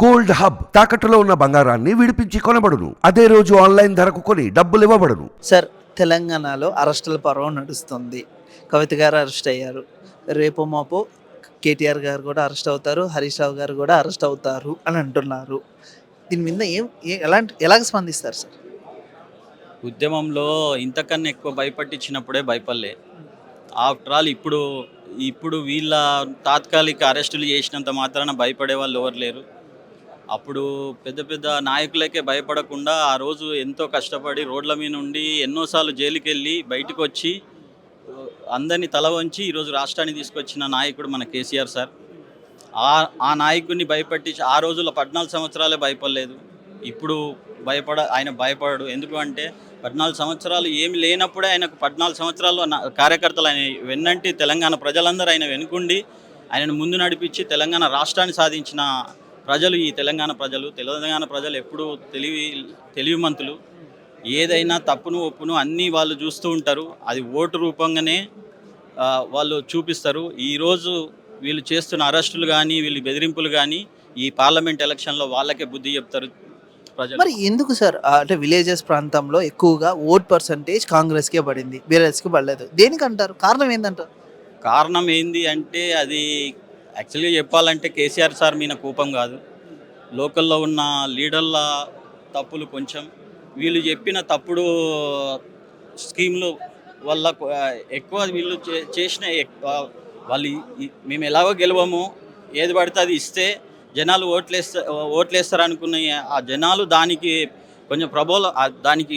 Gold hub తాకట్టులో ఉన్న బంగారాన్ని విడిపించి కొనబడును. అదే రోజు ఆన్లైన్ ధరకు కొని డబ్బులు ఇవ్వబడును. సార్, తెలంగాణలో అరెస్టుల పర్వం నడుస్తుంది. కవిత గారు అరెస్ట్ అయ్యారు. రేపు మాపు కేటీఆర్ గారు కూడా అరెస్ట్ అవుతారు, హరీష్ రావు గారు కూడా అరెస్ట్ అవుతారు అని అంటున్నారు. దీని మీద ఎలాగ స్పందిస్తారు సార్? ఉద్యమంలో ఇంతకన్నా ఎక్కువ భయపట్టించినప్పుడే భయపడలే. ఆఫ్టర్ ఆల్ ఇప్పుడు వీళ్ళ తాత్కాలిక అరెస్టులు చేసినంత మాత్రాన భయపడే వాళ్ళు ఎవరు లేరు. అప్పుడు పెద్ద పెద్ద నాయకులకే భయపడకుండా ఆ రోజు ఎంతో కష్టపడి రోడ్ల మీద నుండి ఎన్నోసార్లు జైలుకి వెళ్ళి బయటకు వచ్చి అందరినీ తల వంచి ఈరోజు రాష్ట్రాన్ని తీసుకొచ్చిన నాయకుడు మన కేసీఆర్ సార్. ఆ నాయకుడిని భయపట్టించి ఆ రోజుల్లో 14 సంవత్సరాలే భయపడలేదు. ఇప్పుడు ఆయన భయపడడు. ఎందుకు అంటే 14 సంవత్సరాలు ఏమి లేనప్పుడే ఆయనకు 14 సంవత్సరాలు కార్యకర్తలు ఆయన వెన్నంటి తెలంగాణ ప్రజలందరూ ఆయన వెనుకుండి ఆయనను ముందు నడిపించి తెలంగాణ రాష్ట్రాన్ని సాధించిన ప్రజలు ఈ తెలంగాణ ప్రజలు ఎప్పుడూ తెలివిమంతులు. ఏదైనా తప్పును ఒప్పును అన్నీ వాళ్ళు చూస్తూ ఉంటారు. అది ఓటు రూపంగానే వాళ్ళు చూపిస్తారు. ఈరోజు వీళ్ళు చేస్తున్న అరెస్టులు కానీ వీళ్ళు బెదిరింపులు కానీ ఈ పార్లమెంట్ ఎలక్షన్లో వాళ్ళకే బుద్ధి చెప్తారు ప్రజలు. మరి ఎందుకు సార్ అంటే విలేజెస్ ప్రాంతంలో ఎక్కువగా ఓట్ పర్సంటేజ్ కాంగ్రెస్కే పడింది, బీఆర్ఎస్కి పడలేదు? దేనికంటారు? కారణం ఏందంటారు? కారణం ఏంది అంటే అది యాక్చువల్గా చెప్పాలంటే కేసీఆర్ సార్ మీద కోపం కాదు, లోకల్లో ఉన్న లీడర్ల తప్పులు కొంచెం, వీళ్ళు చెప్పిన తప్పుడు స్కీమ్లు వల్ల ఎక్కువ వీళ్ళు చేసిన వాళ్ళు మేము ఎలాగో గెలవము, ఏది పడితే అది ఇస్తే జనాలు ఓట్లేస్తారు అనుకున్న ఆ జనాలు దానికి కొంచెం దానికి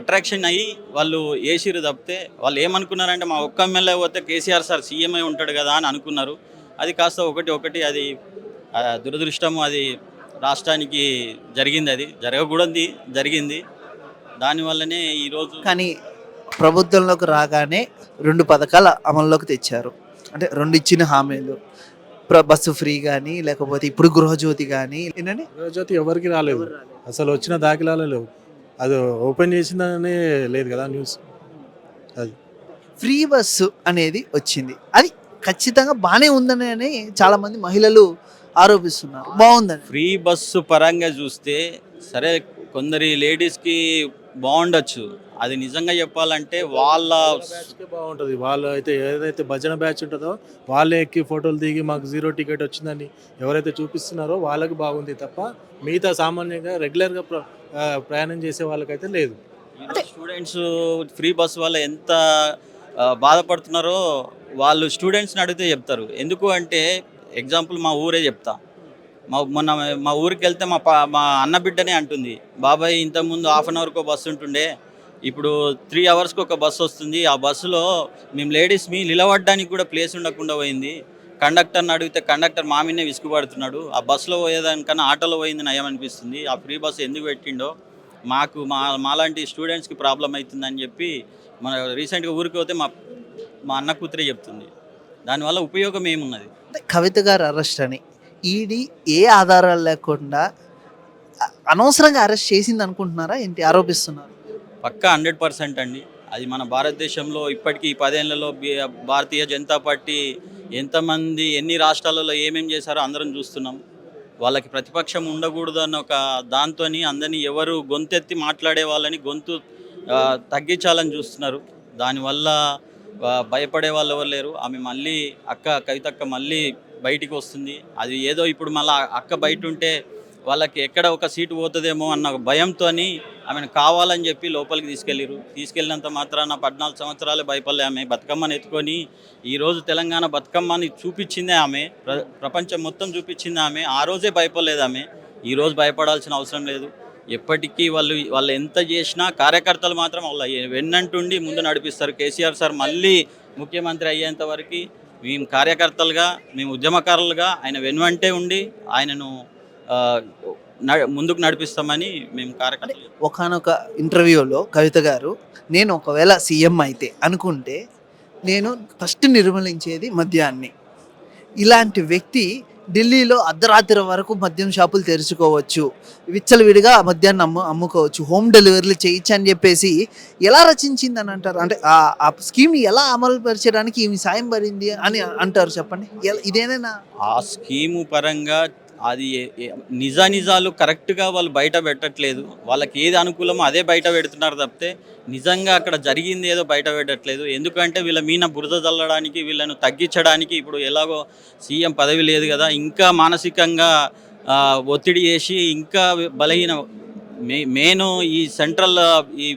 అట్రాక్షన్ అయ్యి వాళ్ళు వేసిరు తప్పితే వాళ్ళు ఏమనుకున్నారంటే మా ఒక్క ఎమ్మెల్యే పోతే కేసీఆర్ సార్ సీఎంఐ ఉంటాడు కదా అని అనుకున్నారు. అది కాస్త ఒకటి అది దురదృష్టము. అది రాష్ట్రానికి జరిగింది, అది జరగకూడదు జరిగింది. దానివల్లనే ఈరోజు కానీ ప్రభుత్వంలోకి రాగానే 2 పథకాలు అమల్లోకి తెచ్చారు. అంటే 2 ఇచ్చిన హామీలు, బస్సు ఫ్రీ కానీ లేకపోతే ఇప్పుడు గృహజ్యోతి కానీ. ఏంటంటే గృహజ్యోతి ఎవరికి రాలేదు, అసలు వచ్చిన దాఖలాలు లేవు. అది ఓపెన్ చేసిందనే లేదు కదా న్యూస్. అది ఫ్రీ బస్సు అనేది వచ్చింది, అది ఖచ్చితంగా బాగానే ఉందని చాలా మంది మహిళలు ఆరోపిస్తున్నారు. బాగుందని. ఫ్రీ బస్సు పరంగా చూస్తే సరే, కొందరి లేడీస్కి బాగుండొచ్చు. అది నిజంగా చెప్పాలంటే వాళ్ళ బాగుంటుంది. వాళ్ళు అయితే ఏదైతే భజన బ్యాచ్ ఉంటుందో వాళ్ళే ఎక్కి ఫోటోలు దిగి మాకు 0 టికెట్ వచ్చిందని ఎవరైతే చూపిస్తున్నారో వాళ్ళకి బాగుంది తప్ప మిగతా సామాన్యంగా రెగ్యులర్గా ప్రయాణం చేసే వాళ్ళకైతే లేదు. స్టూడెంట్స్ ఫ్రీ బస్ వల్ల ఎంత బాధపడుతున్నారో వాళ్ళు స్టూడెంట్స్ని అడిగితే చెప్తారు. ఎందుకు అంటే ఎగ్జాంపుల్ మా ఊరే చెప్తా. మొన్న మా ఊరికి వెళ్తే మా అన్న బిడ్డనే అంటుంది, బాబాయ్ ఇంతకుముందు 1/2 అవర్కి బస్సు ఉంటుండే, ఇప్పుడు 3 అవర్స్కి ఒక బస్సు వస్తుంది. ఆ బస్సులో మేము లేడీస్ని నిలబడడానికి కూడా ప్లేస్ ఉండకుండా పోయింది. కండక్టర్ని అడిగితే కండక్టర్ మా మీదనే విసుగుపడుతున్నాడు. ఆ బస్సులో పోయేదానికన్నా ఆటోలో పోయింది నయం అనిపిస్తుంది. ఆ ఫ్రీ బస్సు ఎందుకు పెట్టిండో మాలాంటి స్టూడెంట్స్కి ప్రాబ్లం అవుతుందని చెప్పి మన రీసెంట్గా ఊరికి పోతే మా అన్న కూతురే చెప్తుంది. దానివల్ల ఉపయోగం ఏమున్నది? కవిత గారు అరెస్ట్ అని ఈడీ ఏ ఆధారాలు లేకుండా అనవసరంగా అరెస్ట్ చేసింది అనుకుంటున్నారా ఏంటి? ఆరోపిస్తున్నారు. పక్కా 100% అండి. అది మన భారతదేశంలో ఇప్పటికీ 10 ఏళ్లలో భారతీయ జనతా పార్టీ ఎంతమంది ఎన్ని రాష్ట్రాలలో ఏమేమి చేశారో అందరం చూస్తున్నాం. వాళ్ళకి ప్రతిపక్షం ఉండకూడదు అన్న ఒక దాంతో అందరినీ ఎవరు గొంతెత్తి మాట్లాడే వాళ్ళని గొంతు తగ్గించాలని చూస్తున్నారు. దానివల్ల భయపడే వాళ్ళు ఎవరు లేరు. ఆమె మళ్ళీ కవితక్క మళ్ళీ బయటికి వస్తుంది. అది ఏదో ఇప్పుడు మళ్ళీ అక్క బయట ఉంటే వాళ్ళకి ఎక్కడ ఒక సీటు పోతుందేమో అన్న భయంతో ఆమెను కావాలని చెప్పి లోపలికి తీసుకెళ్ళినంత మాత్రాన 14 సంవత్సరాలే భయపడలే ఆమె. బతుకమ్మని ఎత్తుకొని ఈరోజు తెలంగాణ బతుకమ్మని చూపించిందే ఆమె, ప్రపంచం మొత్తం చూపించింది ఆమె. ఆ రోజే భయపడలేదు ఆమె. ఈరోజు భయపడాల్సిన అవసరం లేదు. ఎప్పటికీ వాళ్ళు ఎంత చేసినా కార్యకర్తలు మాత్రం వాళ్ళ వెన్నంటుండి ముందు నడిపిస్తారు. కేసీఆర్ సార్ మళ్ళీ ముఖ్యమంత్రి అయ్యేంత వరకు మేము కార్యకర్తలుగా, మేము ఉద్యమకారులుగా ఆయన వెనువంటే ఉండి ఆయనను ముందుకు నడిపిస్తామని మేము కార్యకర్తలు. ఒకనొక ఇంటర్వ్యూలో కవిత గారు, నేను ఒకవేళ సీఎం అయితే అనుకుంటే నేను ఫస్ట్ నిర్మూలించేది మద్యాన్ని. ఇలాంటి వ్యక్తి ఢిల్లీలో అర్ధరాత్రి వరకు మద్యం షాపులు తెరుచుకోవచ్చు, విచ్చలవిడిగా మద్యాన్ని అమ్ముకోవచ్చు, హోమ్ డెలివరీలు చేయొచ్చు అని చెప్పేసి ఎలా రచించిందని అంటారు? అంటే ఆ స్కీమ్ని ఎలా అమలు పరిచడానికి ఈమె సాయం పడింది అని అంటారు? చెప్పండి. ఇదేనా ఆ స్కీము పరంగా అది నిజాలు కరెక్ట్గా వాళ్ళు బయట పెట్టట్లేదు. వాళ్ళకి ఏది అనుకూలమో అదే బయట పెడుతున్నారు తప్పితే నిజంగా అక్కడ జరిగింది ఏదో బయట పెట్టట్లేదు. ఎందుకంటే వీళ్ళ మీన బురద చల్లడానికి, వీళ్ళను తగ్గించడానికి ఇప్పుడు ఎలాగో సీఎం పదవి లేదు కదా, ఇంకా మానసికంగా ఒత్తిడి చేసి ఇంకా బలహీన మెయిన్ ఈ సెంట్రల్ ఈ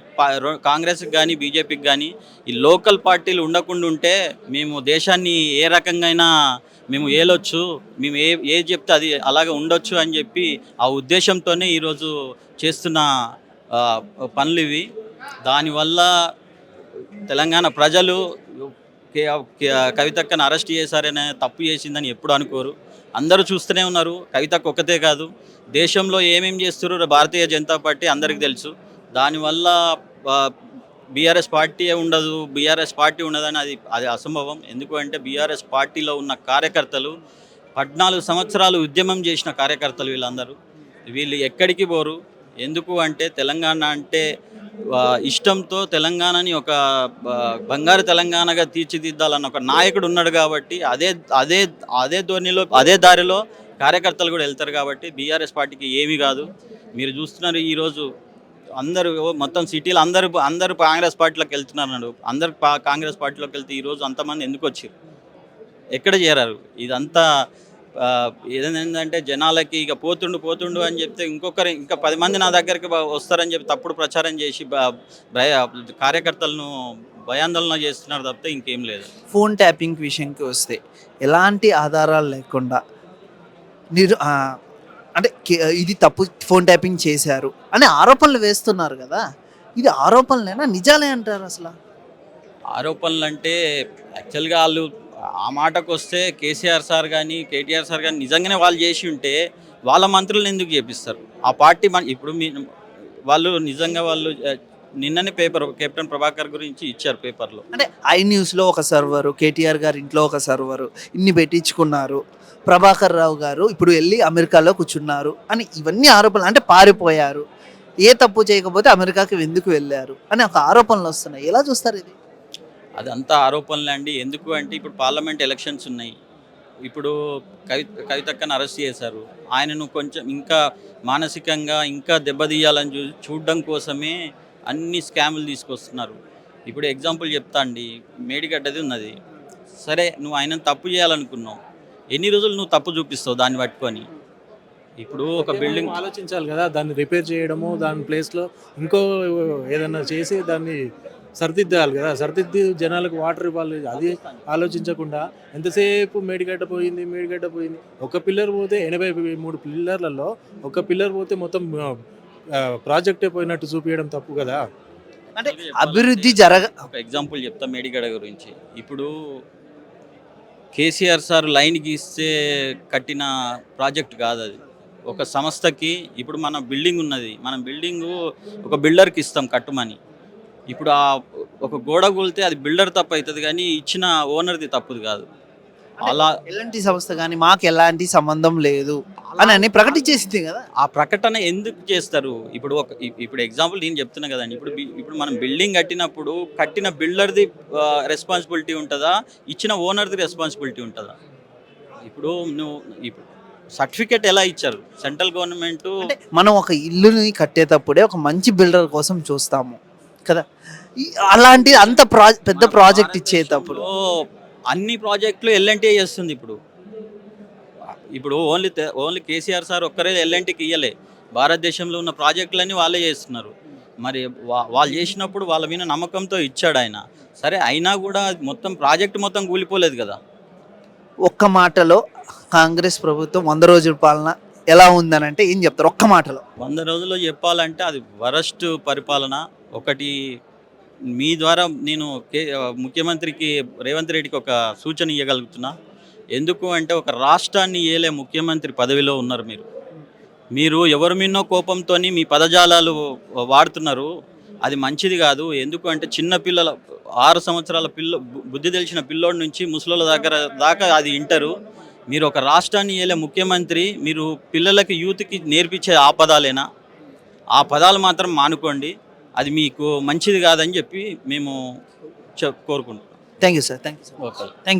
కాంగ్రెస్కి కానీ బీజేపీకి కానీ ఈ లోకల్ పార్టీలు ఉండకుండా ఉంటే మేము దేశాన్ని ఏ రకంగా మేము ఏలొచ్చు, మేము ఏది చెప్తే అది అలాగే ఉండొచ్చు అని చెప్పి ఆ ఉద్దేశంతోనే ఈరోజు చేస్తున్న పనులు ఇవి. దానివల్ల తెలంగాణ ప్రజలు కవితక్కను అరెస్ట్ చేశారనే తప్పు చేసిందని ఎప్పుడు అనుకోరు. అందరూ చూస్తూనే ఉన్నారు. కవితకు ఒక్కతే కాదు, దేశంలో ఏమేమి చేస్తున్నారో భారతీయ జనతా పార్టీ అందరికీ తెలుసు. దానివల్ల బీఆర్ఎస్ పార్టీయే ఉండదు, బీఆర్ఎస్ పార్టీ ఉండదని అది అసంభవం. ఎందుకంటే బీఆర్ఎస్ పార్టీలో ఉన్న కార్యకర్తలు 14 సంవత్సరాలు ఉద్యమం చేసిన కార్యకర్తలు వీళ్ళందరూ. వీళ్ళు ఎక్కడికి పోరు. ఎందుకు అంటే తెలంగాణ అంటే ఇష్టంతో తెలంగాణని ఒక బంగారు తెలంగాణగా తీర్చిదిద్దాలన్న ఒక నాయకుడు ఉన్నాడు కాబట్టి అదే ధోరణిలో అదే దారిలో కార్యకర్తలు కూడా వెళ్తారు కాబట్టి బీఆర్ఎస్ పార్టీకి ఏమీ కాదు. మీరు చూస్తున్నారు ఈరోజు అందరూ మొత్తం సిటీలో అందరూ కాంగ్రెస్ పార్టీలోకి వెళ్తున్నారు. అందరు కాంగ్రెస్ పార్టీలోకి వెళ్తే ఈరోజు అంతమంది ఎందుకు వచ్చారు, ఎక్కడ చేరారు? ఇదంతా ఏదేంటంటే జనాలకి ఇక పోతుండు అని చెప్తే ఇంకా 10 మంది నా దగ్గరికి వస్తారని చెప్పి తప్పుడు ప్రచారం చేసి కార్యకర్తలను భయాందోళన చేస్తున్నారు తప్పితే ఇంకేం లేదు. ఫోన్ ట్యాపింగ్ విషయంకి వస్తే ఎలాంటి ఆధారాలు లేకుండా అంటే ఇది తప్పు, ఫోన్ ట్యాపింగ్ చేశారు అని ఆరోపణలు వేస్తున్నారు కదా, ఇది ఆరోపణలేనా నిజాలే అంటారు? అసలు ఆరోపణలు అంటే యాక్చువల్గా వాళ్ళు ఆ మాటకు వస్తే కేసీఆర్ సార్ కానీ కేటీఆర్ సార్ కానీ నిజంగానే వాళ్ళు చేసి ఉంటే వాళ్ళ మంత్రులను ఎందుకు చేపిస్తారు? ఆ పార్టీ ఇప్పుడు వాళ్ళు నిజంగా నిన్ననే కెప్టెన్ ప్రభాకర్ గురించి ఇచ్చారు పేపర్లో. అంటే iNewsలో ఒక సర్వరు, కేటీఆర్ గారి ఇంట్లో ఒక సర్వరు, ఇన్ని పెట్టించుకున్నారు, ప్రభాకర్ రావు గారు ఇప్పుడు వెళ్ళి అమెరికాలో కూర్చున్నారు అని ఇవన్నీ ఆరోపణలు. అంటే పారిపోయారు, ఏ తప్పు చేయకపోతే అమెరికాకి ఎందుకు వెళ్ళారు అని ఒక ఆరోపణలు వస్తున్నాయి. ఎలా చూస్తారు ఇది? అదంతా ఆరోపణలే అండి. ఎందుకు అంటే ఇప్పుడు పార్లమెంట్ ఎలక్షన్స్ ఉన్నాయి. ఇప్పుడు కవితక్కను అరెస్ట్ చేశారు. ఆయనను కొంచెం ఇంకా మానసికంగా ఇంకా దెబ్బతీయాలని చూడడం కోసమే అన్ని స్కాములు తీసుకొస్తున్నారు. ఇప్పుడు ఎగ్జాంపుల్ చెప్తా అండి, మేడిగడ్డది ఉన్నది. సరే, నువ్వు ఆయనను తప్పు చేయాలనుకున్నావు, ఎన్ని రోజులు నువ్వు తప్పు చూపిస్తావు దాన్ని పట్టుకొని? ఇప్పుడు ఒక బిల్డింగ్ ఆలోచించాలి కదా, దాన్ని రిపేర్ చేయడము, దాని ప్లేస్లో ఇంకో ఏదన్నా చేసి దాన్ని సరిదిద్దాలి కదా, సరిదిద్ది జనాలకు వాటర్ ఇవ్వాలి. అది ఆలోచించకుండా ఎంతసేపు మేడిగడ్డ పోయింది. ఒక పిల్లర్ పోతే 83 పిల్లర్లలో ఒక పిల్లర్ పోతే మొత్తం ప్రాజెక్టే పోయినట్టు చూపించడం తప్పు కదా. అంటే అభివృద్ధి ఒక ఎగ్జాంపుల్ చెప్తా మేడిగడ్డ గురించి. ఇప్పుడు కేసీఆర్ సార్ లైన్ గీస్తే కట్టిన ప్రాజెక్ట్ కాదు అది, ఒక సంస్థకి. ఇప్పుడు మన బిల్డింగ్ ఉన్నది, మనం బిల్డింగు ఒక బిల్డర్కి ఇస్తాం కట్టుమని. ఇప్పుడు ఒక గోడ కూలితే అది బిల్డర్ తప్పు అవుతుంది కానీ ఇచ్చిన ఓనర్ది తప్పుది కాదు. అలా ఎలాంటి సంస్థ కానీ మాకు ఎలాంటి సంబంధం లేదు అని ప్రకటించేసింది కదా. ఆ ప్రకటన ఎందుకు చేస్తారు? ఇప్పుడు ఎగ్జాంపుల్ నేను చెప్తున్నా కదండి. ఇప్పుడు మనం బిల్డింగ్ కట్టినప్పుడు కట్టిన బిల్డర్ది రెస్పాన్సిబిలిటీ ఉంటుందా, ఇచ్చిన ఓనర్ది రెస్పాన్సిబిలిటీ ఉంటుందా? ఇప్పుడు సర్టిఫికేట్ ఎలా ఇచ్చారు సెంట్రల్ గవర్నమెంట్? మనం ఒక ఇల్లుని కట్టేటప్పుడే ఒక మంచి బిల్డర్ కోసం చూస్తాము కదా. అలాంటి అంత పెద్ద ప్రాజెక్ట్ ఇచ్చేటప్పుడు అన్ని ప్రాజెక్టులు ఎల్ఎన్టీ చేస్తుంది. ఇప్పుడు ఓన్లీ కేసీఆర్ సార్ ఒక్కరే ఎల్ఎన్టీకి ఇయ్యలే, భారతదేశంలో ఉన్న ప్రాజెక్టులన్నీ వాళ్ళే చేస్తున్నారు. మరి వాళ్ళు చేసినప్పుడు వాళ్ళ మీద నమ్మకంతో ఇచ్చాడు ఆయన. సరే, అయినా కూడా ప్రాజెక్ట్ మొత్తం కూలిపోలేదు కదా. ఒక్క మాటలో కాంగ్రెస్ ప్రభుత్వం 100 రోజుల పాలన ఎలా ఉందని అంటే ఏం చెప్తారు? ఒక్క మాటలో 100 రోజుల్లో చెప్పాలంటే అది వరస్ట్ పరిపాలన. ఒకటి మీ ద్వారా నేను ముఖ్యమంత్రికి రేవంత్ రెడ్డికి ఒక సూచన ఇవ్వగలుగుతున్నా. ఎందుకు అంటే ఒక రాష్ట్రాన్ని ఏలే ముఖ్యమంత్రి పదవిలో ఉన్నారు మీరు ఎవరి మీనో కోపంతో మీ పదజాలాలు వాడుతున్నారు. అది మంచిది కాదు. ఎందుకు అంటే చిన్న పిల్లల 6 సంవత్సరాల బుద్ధి తెలిసిన పిల్లోడి నుంచి ముసలోళ్ళ దాకా అది ఇంటారు. మీరు ఒక రాష్ట్రాన్ని ఏలే ముఖ్యమంత్రి, మీరు పిల్లలకి యూత్కి నేర్పించే ఆ పదాలేనా? ఆ పదాలు మాత్రం మానుకోండి. అది మీకు మంచిది కాదని చెప్పి మేము కోరుకుంటున్నాం. Thank you sir. Okay, thank you.